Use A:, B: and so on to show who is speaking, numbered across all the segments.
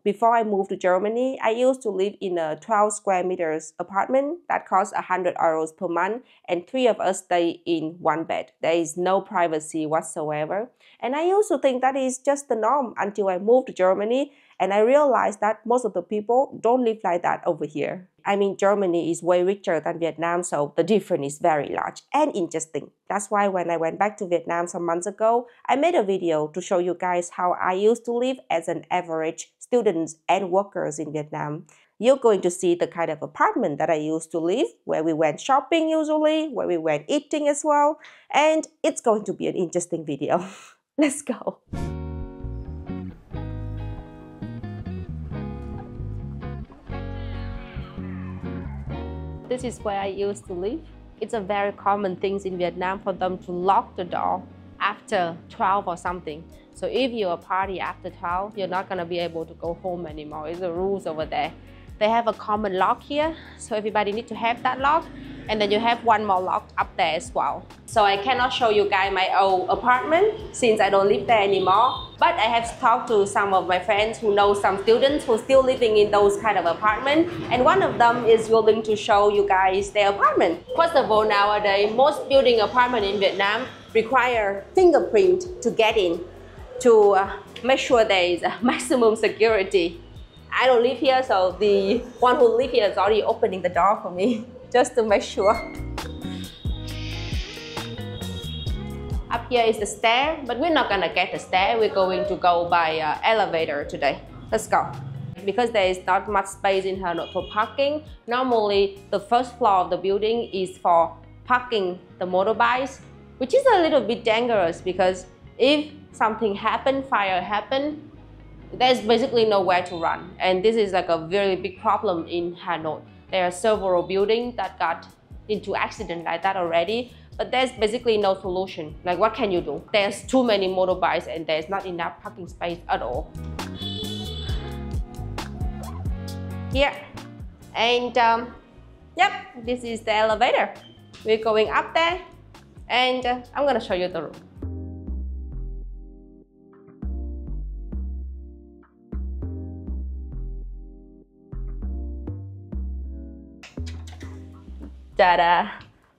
A: Before I moved to Germany, I used to live in a 12 square meters apartment that costs 100 euros per month, and 3 of us stay in one bed. There is no privacy whatsoever. And I used to think that is just the norm until I moved to Germany, and I realized that most of the people don't live like that over here. I mean, Germany is way richer than Vietnam, so the difference is very large and interesting. That's why when I went back to Vietnam some months ago, I made a video to show you guys how I used to live as an average student and workers in Vietnam. You're going to see the kind of apartment that I used to live, where we went shopping usually, where we went eating as well, and it's going to be an interesting video. Let's go. This is where I used to live. It's a very common thing in Vietnam for them to lock the door after 12 or something. So if you're a party after 12, you're not gonna be able to go home anymore. It's the rules over there. They have a common lock here, so everybody needs to have that lock. And then you have one more lock up there as well. So I cannot show you guys my old apartment since I don't live there anymore. But I have talked to some of my friends who know some students who are still living in those kind of apartments. And one of them is willing to show you guys their apartment. First of all, nowadays, most building apartment in Vietnam require fingerprint to get in, to make sure there is a maximum security. I don't live here, so the one who lives here is already opening the door for me, just to make sure. Up here is the stair, but we're not gonna get the stair. We're going to go by elevator today. Let's go. Because there is not much space in Hanoi for parking, normally the first floor of the building is for parking the motorbikes, which is a little bit dangerous because if something happen, fire happen, there's basically nowhere to run. And this is like a very big problem in Hanoi. There are several buildings that got into accident like that already, but there's basically no solution. Like, what can you do? There's too many motorbikes and there's not enough parking space at all. Here, and yep, this is the elevator. We're going up there, and I'm gonna show you the room. Ta-da!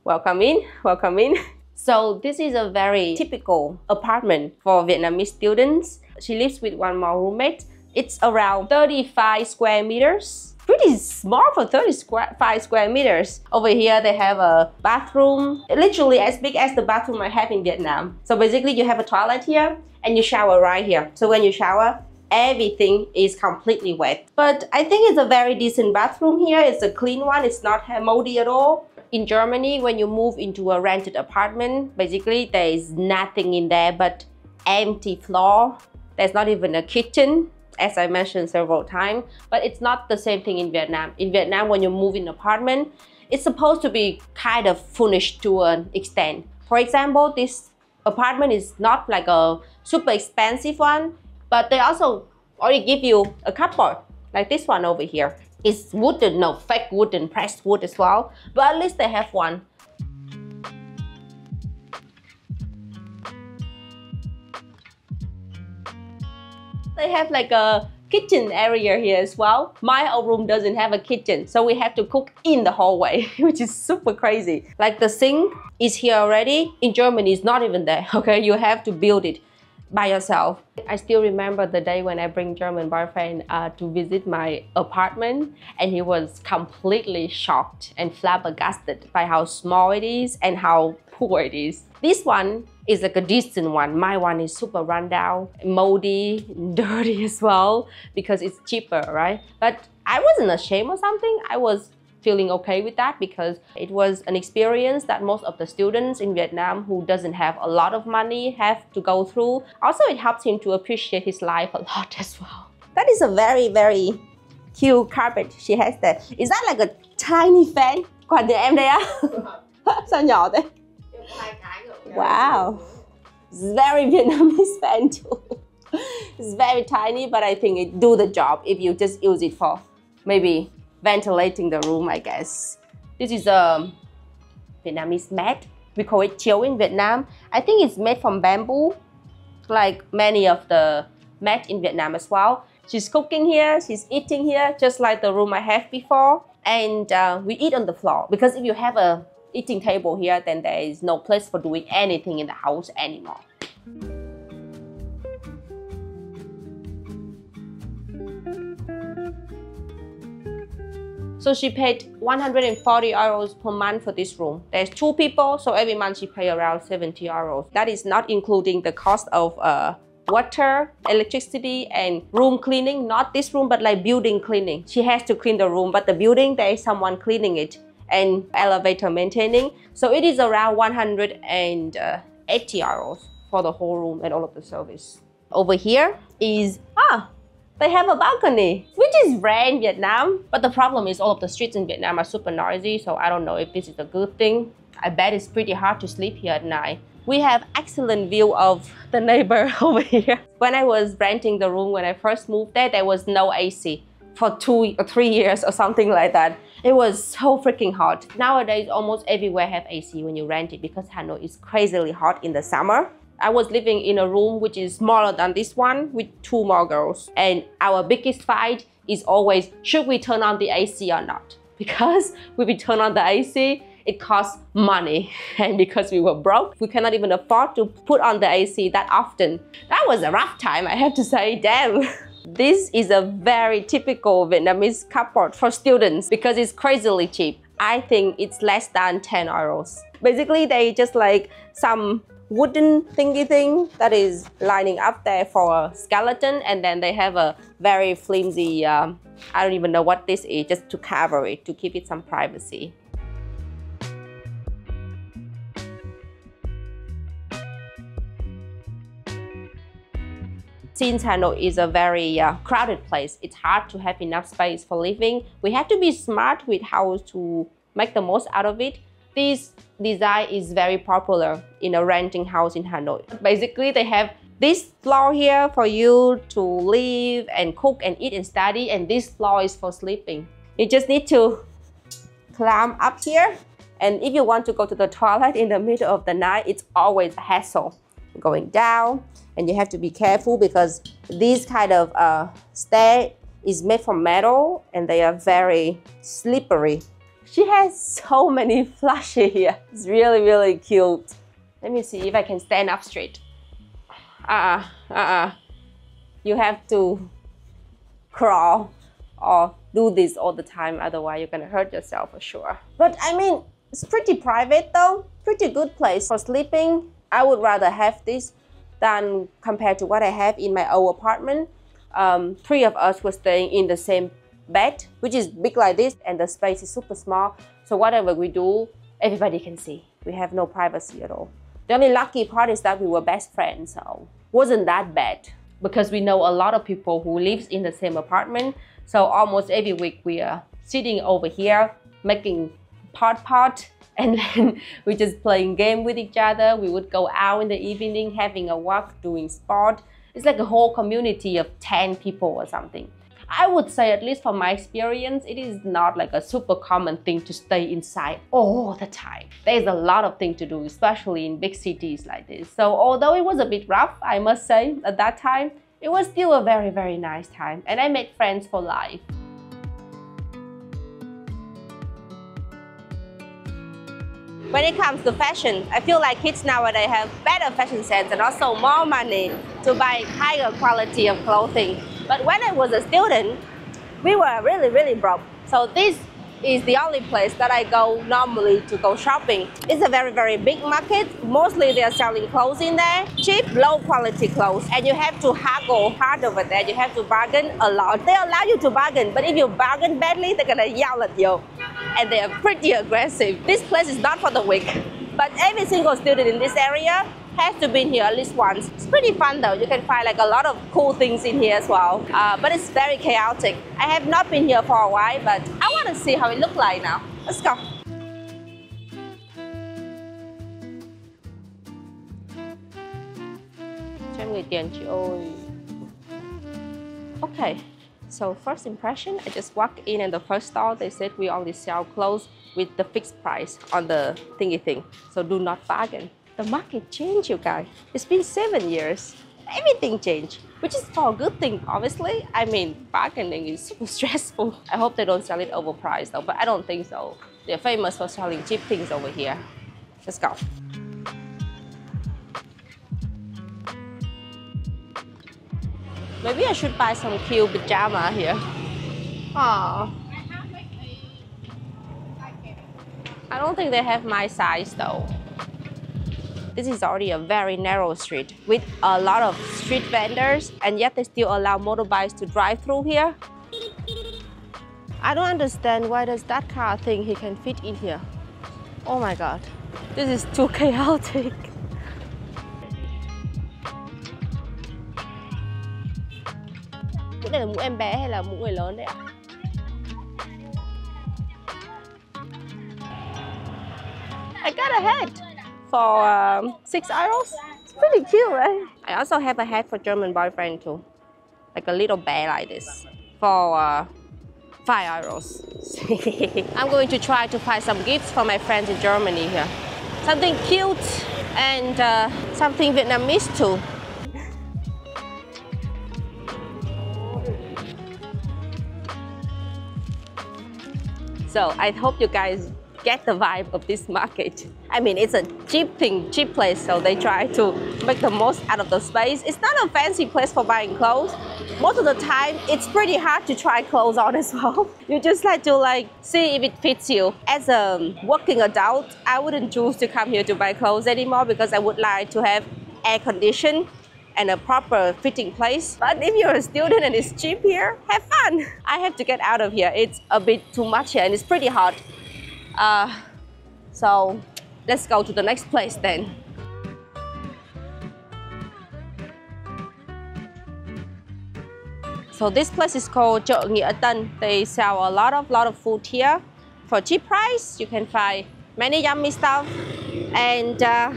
A: Welcome in, welcome in. So this is a very typical apartment for Vietnamese students. She lives with one more roommate. It's around 35 square meters. Pretty small for 35 square meters. Over here they have a bathroom, literally as big as the bathroom I have in Vietnam. So basically you have a toilet here and you shower right here. So when you shower, everything is completely wet. But I think it's a very decent bathroom here. It's a clean one. It's not moldy at all. In Germany, when you move into a rented apartment, basically there is nothing in there but empty floor. There's not even a kitchen, as I mentioned several times. But it's not the same thing in Vietnam. In Vietnam, when you move in an apartment, it's supposed to be kind of furnished to an extent. For example, this apartment is not like a super expensive one, but they also already give you a cupboard, like this one over here. It's wooden, no, fake wooden, pressed wood as well, but at least they have one. They have like a kitchen area here as well. My old room doesn't have a kitchen, so we have to cook in the hallway, which is super crazy. Like the sink is here already. In Germany, it's not even there, okay? You have to build it by yourself. I still remember the day when I bring German boyfriend to visit my apartment, and he was completely shocked and flabbergasted by how small it is and how poor it is. This one is like a decent one. My one is super rundown, moldy, dirty as well, because it's cheaper, right? But I wasn't ashamed or something. I was feeling okay with that because it was an experience that most of the students in Vietnam who doesn't have a lot of money have to go through. Also, it helps him to appreciate his life a lot as well. That is a very, very cute carpet she has there. Is that like a tiny fan? Còn nhà em đây á? Sao nhỏ thế? Wow. It's very Vietnamese fan too. It's very tiny, but I think it do the job if you just use it for maybe ventilating the room, I guess. This is a Vietnamese mat. We call it chiếu in Vietnam. I think it's made from bamboo, like many of the mat in Vietnam as well. She's cooking here, she's eating here, just like the room I have before. And we eat on the floor, because if you have a eating table here, then there is no place for doing anything in the house anymore. So she paid 140 euros per month for this room. There's 2 people, so every month she pays around 70 euros. That is not including the cost of water, electricity, and room cleaning. Not this room, but like building cleaning. She has to clean the room, but the building, there is someone cleaning it and elevator maintaining. So it is around 180 euros for the whole room and all of the service. Over here is, they have a balcony, which is rare in Vietnam. But the problem is all of the streets in Vietnam are super noisy, so I don't know if this is a good thing. I bet it's pretty hard to sleep here at night. We have excellent view of the neighbor over here. When I was renting the room, when I first moved there was no AC for 2 or 3 years or something like that. It was so freaking hot. Nowadays, almost everywhere have AC when you rent it, because Hanoi is crazily hot in the summer. I was living in a room which is smaller than this one with 2 more girls. And our biggest fight is always, should we turn on the AC or not? Because when we turn on the AC, it costs money. And because we were broke, we cannot even afford to put on the AC that often. That was a rough time, I have to say, damn. This is a very typical Vietnamese cupboard for students because it's crazily cheap. I think it's less than 10 euros. Basically, they just like some wooden thingy thing that is lining up there for a skeleton, and then they have a very flimsy, I don't even know what this is, just to cover it, to keep it some privacy. Since Hanoi is a very crowded place, it's hard to have enough space for living. We have to be smart with how to make the most out of it. This design is very popular in a renting house in Hanoi. Basically, they have this floor here for you to live and cook and eat and study, and this floor is for sleeping. You just need to climb up here, and if you want to go to the toilet in the middle of the night, it's always a hassle going down, and you have to be careful because this kind of stair is made from metal and they are very slippery. She has so many flushes here. It's really, really cute. Let me see if I can stand up straight. You have to crawl or do this all the time, otherwise you're gonna hurt yourself for sure. But I mean, it's pretty private though. Pretty good place for sleeping. I would rather have this than compared to what I have in my old apartment. 3 of us were staying in the same bed, which is big like this, and the space is super small. So whatever we do, everybody can see. We have no privacy at all. The only lucky part is that we were best friends, so wasn't that bad. Because we know a lot of people who lives in the same apartment. So almost every week we are sitting over here, making pot, and then we just playing game with each other. We would go out in the evening, having a walk, doing sport. It's like a whole community of 10 people or something. I would say, at least from my experience, it is not like a super common thing to stay inside all the time. There's a lot of things to do, especially in big cities like this. So although it was a bit rough, I must say, at that time, it was still a very, very nice time. And I made friends for life. When it comes to fashion, I feel like kids nowadays have better fashion sense and also more money to buy higher quality of clothing. But when I was a student, we were really, really broke. So this is the only place that I go normally to go shopping. It's a very, very big market. Mostly they are selling clothes in there, cheap, low quality clothes. And you have to haggle hard over there. You have to bargain a lot. They allow you to bargain, but if you bargain badly, they're gonna yell at you. And they are pretty aggressive. This place is not for the weak. But every single student in this area has to be here at least once. It's pretty fun though. You can find like a lot of cool things in here as well. But it's very chaotic. I have not been here for a while, but I want to see how it looks like now. Let's go. Cho em gửi tiền chị ơi. Okay. So first impression, I just walked in and the first store, they said we only sell clothes with the fixed price on the thingy thing. So do not bargain. The market changed, you guys. It's been 7 years. everything changed, which is for a good thing, obviously. I mean, bargaining is super stressful. I hope they don't sell it overpriced though, but I don't think so. They're famous for selling cheap things over here. Let's go. Maybe I should buy some cute pajama here. Aww. I don't think they have my size though. This is already a very narrow street with a lot of street vendors, and yet they still allow motorbikes to drive through here. I don't understand why does that car think he can fit in here. Oh my god, this is too chaotic. Cái này là mũ em bé hay là mũ người lớn đấy ạ? I got a hat for 6 euros. It's pretty cute, right? I also have a hat for German boyfriend too. Like a little bear like this for 5 euros. I'm going to try to find some gifts for my friends in Germany here. Something cute and something Vietnamese too. So I hope you guys get the vibe of this market. I mean, it's a cheap place, so they try to make the most out of the space. It's not a fancy place for buying clothes. Most of the time, it's pretty hard to try clothes on as well. You just like to see if it fits you. As a working adult, I wouldn't choose to come here to buy clothes anymore because I would like to have air conditioning and a proper fitting place. But if you're a student and it's cheap here, have fun. I have to get out of here. It's a bit too much here and it's pretty hot. So let's go to the next place then. So this place is called Chợ Nghĩa Tân. They sell a lot of food here for cheap price. You can find many yummy stuff. And I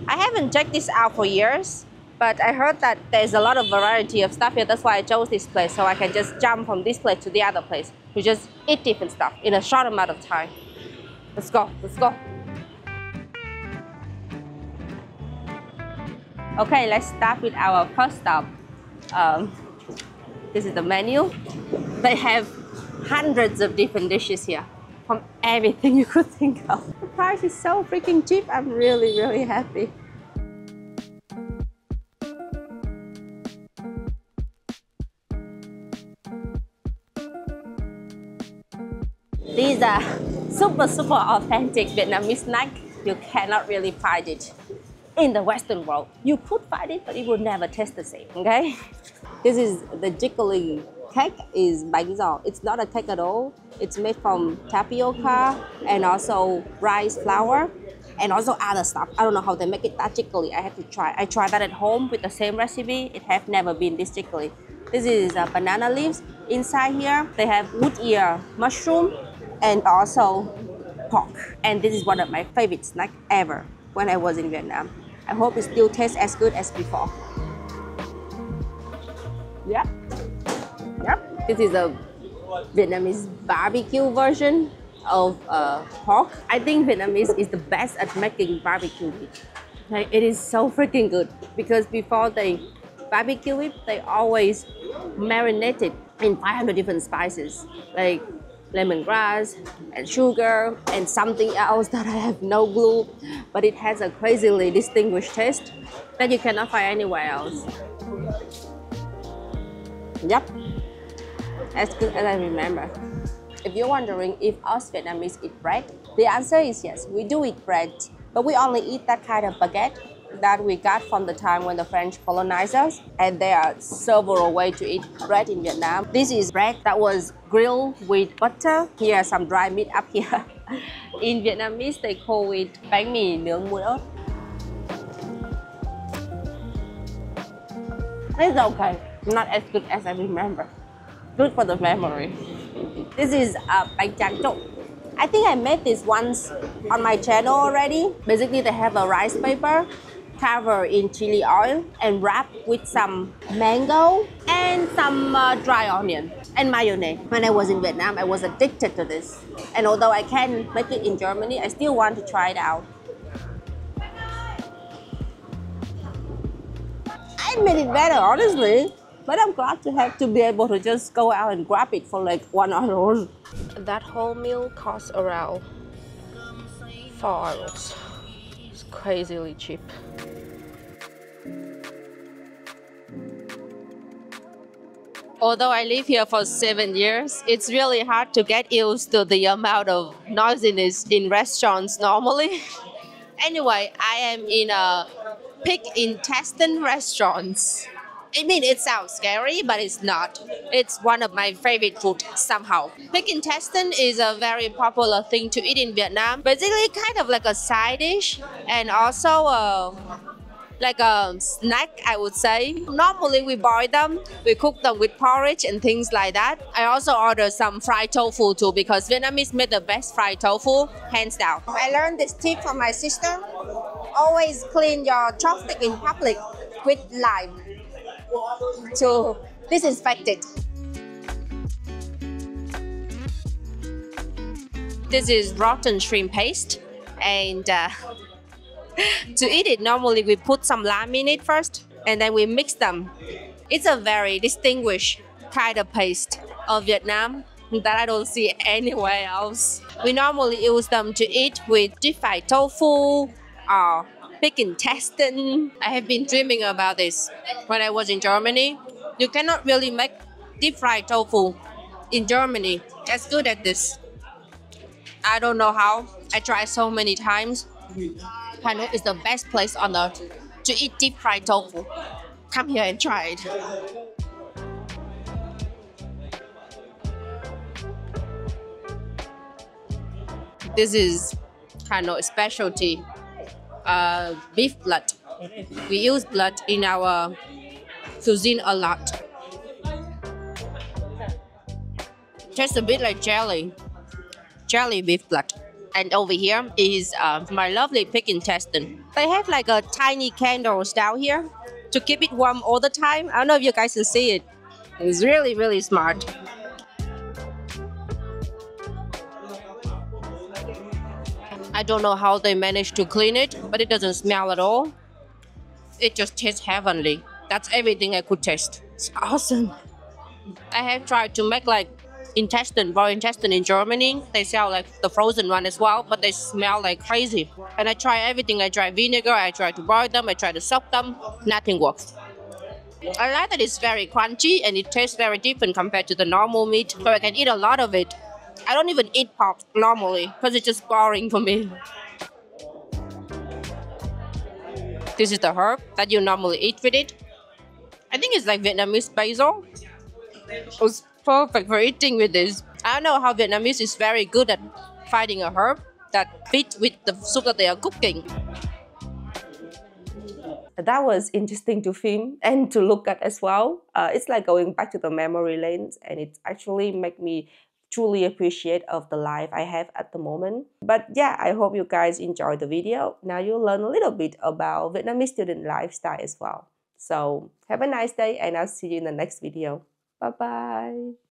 A: haven't checked this out for years, but I heard that there's a lot of variety of stuff here. That's why I chose this place, so I can just jump from this place to the other place to just eat different stuff in a short amount of time. Let's go, let's go. Okay, let's start with our first stop. This is the menu. They have hundreds of different dishes here from everything you could think of. The price is so freaking cheap. I'm really, really happy. These are super authentic Vietnamese snack. You cannot really find it in the Western world. You could find it, but it would never taste the same, okay? This is the jiggly cake is bánh giò. It's not a cake at all. It's made from tapioca and also rice flour and also other stuff. I don't know how they make it that jiggly. I have to try. I tried that at home with the same recipe. It has never been this jiggly. This is banana leaves. Inside here, they have wood ear mushroom and also pork. And this is one of my favorite snacks ever when I was in Vietnam. I hope it still tastes as good as before. Yep. This is a Vietnamese barbecue version of pork. I think Vietnamese is the best at making barbecue meat. Like, it is so freaking good because before they barbecue it, they always marinate it in 500 different spices, like lemongrass and sugar and something else that I have no clue, but it has a crazily distinguished taste that you cannot find anywhere else. Yep, as good as I remember. If you're wondering if us Vietnamese eat bread, the answer is yes, we do eat bread, but we only eat that kind of baguette that we got from the time when the French colonized us, and there are several ways to eat bread in Vietnam. This is bread that was grilled with butter. Here are some dry meat up here. In Vietnamese, they call it bánh mì nướng muối ớt. It's okay, not as good as I remember. Good for the memory. This is bánh tráng trộn. I think I made this once on my channel already. Basically, they have a rice paper covered in chili oil and wrapped with some mango and some dry onion and mayonnaise. When I was in Vietnam, I was addicted to this. And although I can make it in Germany, I still want to try it out. I can make it better, honestly. But I'm glad to be able to just go out and grab it for like 1 hour. That whole meal costs around 4 euros. It's crazily cheap. Although I live here for 7 years, it's really hard to get used to the amount of noisiness in restaurants normally. Anyway, I am in a pig intestine restaurant. I mean, it sounds scary, but it's not. It's one of my favorite food somehow. Pig intestine is a very popular thing to eat in Vietnam. Basically, kind of like a side dish and also like a snack, I would say. Normally we boil them, we cook them with porridge and things like that. I also ordered some fried tofu too because Vietnamese make the best fried tofu, hands down. I learned this tip from my sister. Always clean your chopstick in public with lime to disinfect it. This is rotten shrimp paste and to eat it, normally we put some lime in it first and then we mix them. It's a very distinguished kind of paste of Vietnam that I don't see anywhere else. We normally use them to eat with deep fried tofu or pig intestine. I have been dreaming about this when I was in Germany. You cannot really make deep fried tofu in Germany as good as this. I don't know how. I tried so many times. Hanoi is the best place on earth to eat deep fried tofu. Come here and try it. This is Hanoi specialty, beef blood. We use blood in our cuisine a lot. Tastes a bit like jelly beef blood. And over here is my lovely pig intestine. They have like a tiny candles down here to keep it warm all the time. I don't know if you guys can see it. It's really, really smart. I don't know how they managed to clean it, but it doesn't smell at all. It just tastes heavenly. That's everything I could taste. It's awesome. I have tried to make like raw intestine in Germany. They sell like the frozen one as well, but they smell like crazy. And I try everything. I try vinegar, I try to boil them, I try to soak them. Nothing works. I like that it's very crunchy and it tastes very different compared to the normal meat, so I can eat a lot of it. I don't even eat pork normally because it's just boring for me. This is the herb that you normally eat with it. I think it's like Vietnamese basil. It's perfect for eating with this. I don't know how Vietnamese is very good at finding a herb that fits with the soup that they are cooking. That was interesting to film and to look at as well. It's like going back to the memory lanes, and it actually made me truly appreciate of the life I have at the moment. But yeah, I hope you guys enjoyed the video. Now you learn a little bit about Vietnamese student lifestyle as well. So have a nice day and I'll see you in the next video. Bye bye.